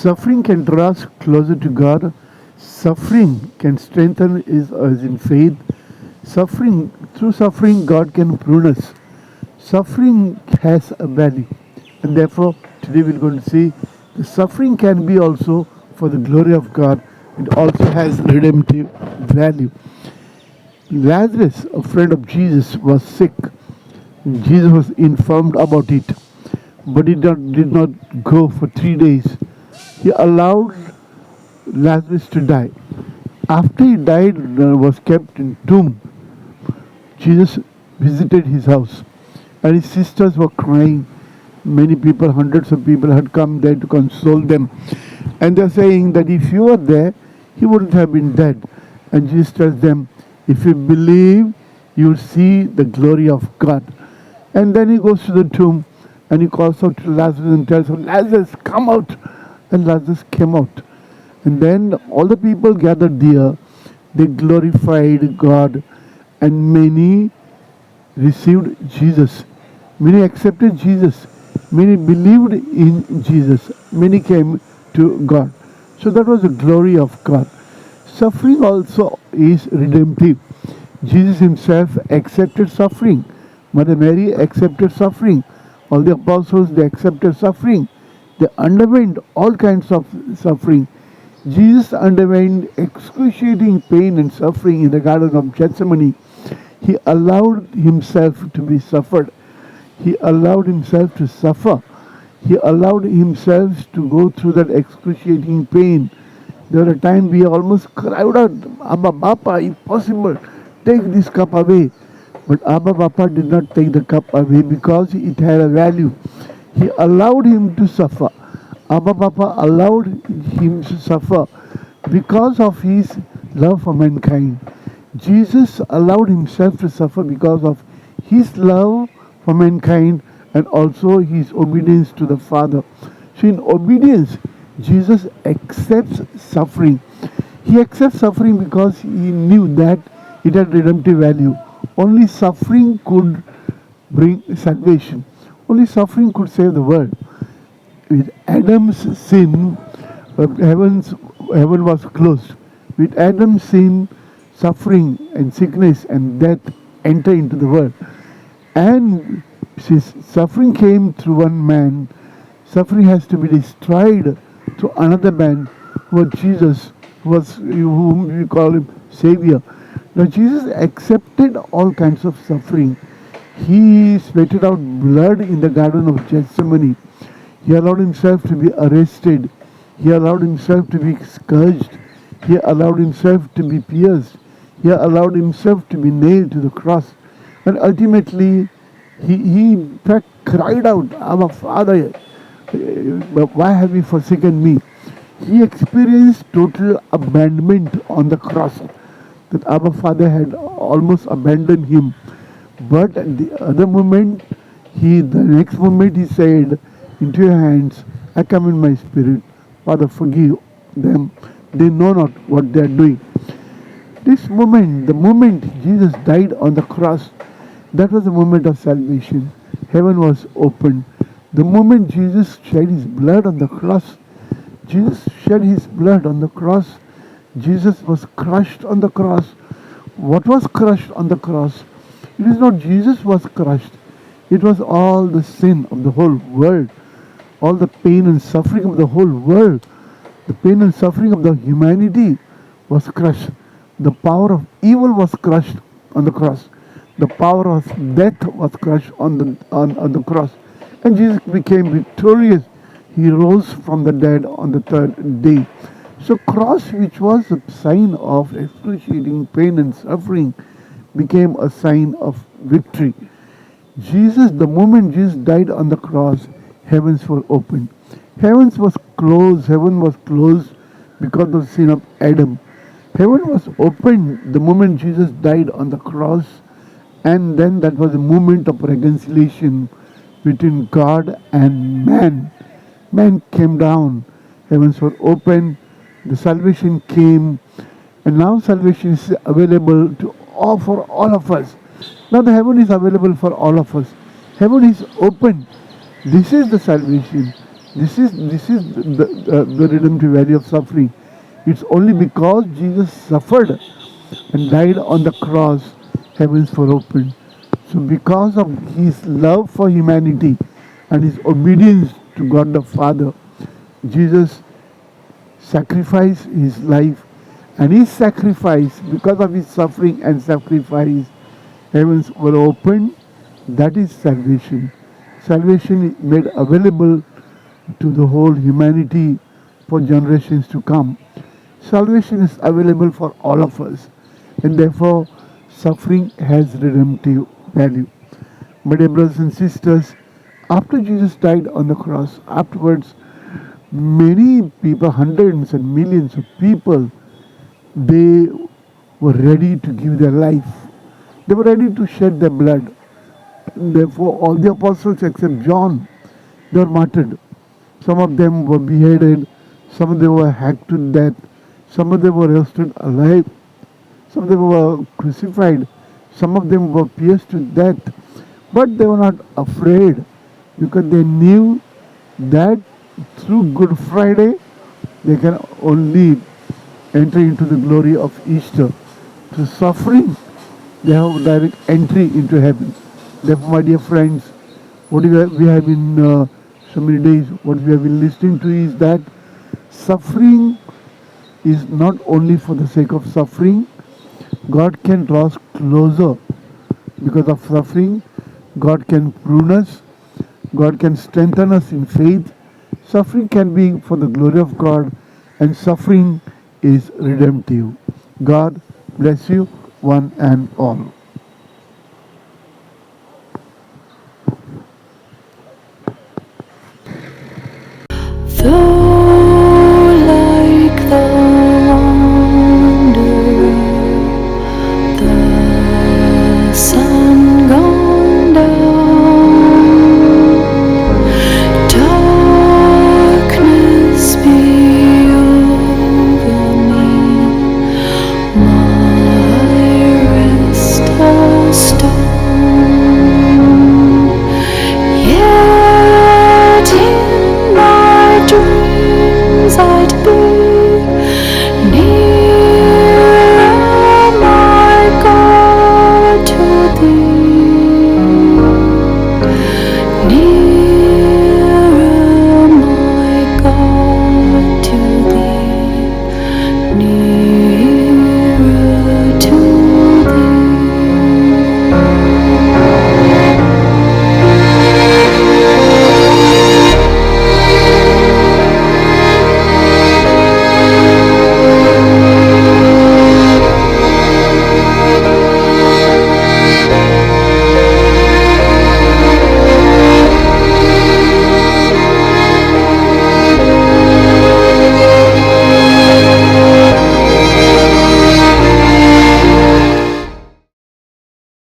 Suffering can draw us closer to God. Suffering can strengthen us in faith. Through suffering, God can prune us. Suffering has a value. And therefore, today we're going to see the suffering can be also for the glory of God. It also has redemptive value. Lazarus, a friend of Jesus, was sick. Jesus was informed about it, but he did not go for 3 days. He allowed Lazarus to die. After he died, was kept in tomb. Jesus visited his house, and his sisters were crying. Many people, hundreds of people, had come there to console them, and they're saying that if you were there, he wouldn't have been dead. And Jesus tells them, if you believe, you will see the glory of God. And then he goes to the tomb and he calls out to Lazarus and tells him, Lazarus, come out. And Lazarus came out. And then all the people gathered there. They glorified God, and many received Jesus. Many accepted Jesus. Many believed in Jesus. Many came to God. So that was the glory of God. Suffering also is redemptive. Jesus himself accepted suffering. Mother Mary accepted suffering. All the apostles, they accepted suffering. They underwent all kinds of suffering. Jesus underwent excruciating pain and suffering in the Garden of Gethsemane. He allowed himself to be suffered. He allowed himself to suffer. He allowed himself to go through that excruciating pain. There was a time we almost cried out, Abba Bapa, if possible, take this cup away. But Abba Bapa did not take the cup away because it had a value. He allowed him to suffer. Abba Bapa allowed him to suffer because of his love for mankind. Jesus allowed himself to suffer because of his love for mankind and also his obedience to the Father. So in obedience, Jesus accepts suffering. He accepts suffering because he knew that it had redemptive value. Only suffering could bring salvation. Only suffering could save the world. With Adam's sin, heaven was closed. With Adam's sin, suffering and sickness and death enter into the world. And since suffering came through one man, suffering has to be destroyed through another man, who was Jesus, whom we call him Savior. Now Jesus accepted all kinds of suffering. He sweated out blood in the Garden of Gethsemane. He allowed himself to be arrested. He allowed himself to be scourged. He allowed himself to be pierced. He allowed himself to be nailed to the cross. And ultimately, he in fact cried out, Our Father, why have you forsaken me? He experienced total abandonment on the cross. That Abba Father had almost abandoned him. But at the other moment, the next moment he said, into your hands I come in my spirit. Father, forgive them. They know not what they are doing. This moment, the moment Jesus died on the cross, that was the moment of salvation. Heaven was opened. The moment Jesus shed his blood on the cross, Jesus shed his blood on the cross. Jesus was crushed on the cross. What was crushed on the cross? It is not Jesus was crushed. It was all the sin of the whole world. All the pain and suffering of the whole world. The pain and suffering of the humanity was crushed. The power of evil was crushed on the cross. The power of death was crushed on the cross. And Jesus became victorious. He rose from the dead on the third day. So cross, which was a sign of excruciating pain and suffering, became a sign of victory. The moment Jesus died on the cross, heavens were opened. Heaven was closed because of the sin of Adam. Heaven was opened the moment Jesus died on the cross, and then that was a moment of reconciliation between God and man. Man came down, heavens were open, the salvation came, and now salvation is available for all of us. Now the heaven is available for all of us. Heaven is open. This is the salvation. This is the redemptive value of suffering. It's only because Jesus suffered and died on the cross, heavens were opened. So because of his love for humanity and his obedience to God the Father, Jesus sacrificed his life, and his sacrifice, because of his suffering and sacrifice, heavens were opened. That is salvation. Salvation is made available to the whole humanity for generations to come. Salvation is available for all of us, and therefore suffering has redemptive value. My dear brothers and sisters, after Jesus died on the cross, afterwards, many people, hundreds and millions of people, they were ready to give their life. They were ready to shed their blood. Therefore, all the apostles except John, they were martyred. Some of them were beheaded, some of them were hacked to death, some of them were roasted alive, some of them were crucified, some of them were pierced to death. But they were not afraid because they knew that through Good Friday they can only enter into the glory of Easter. Through suffering, they have direct entry into heaven. Therefore, my dear friends, what we have been so many days, what we have been listening to is that suffering is not only for the sake of suffering. God can draw us closer because of suffering. God can prune us. God can strengthen us in faith. Suffering can be for the glory of God, and suffering is redemptive. God bless you, one and all.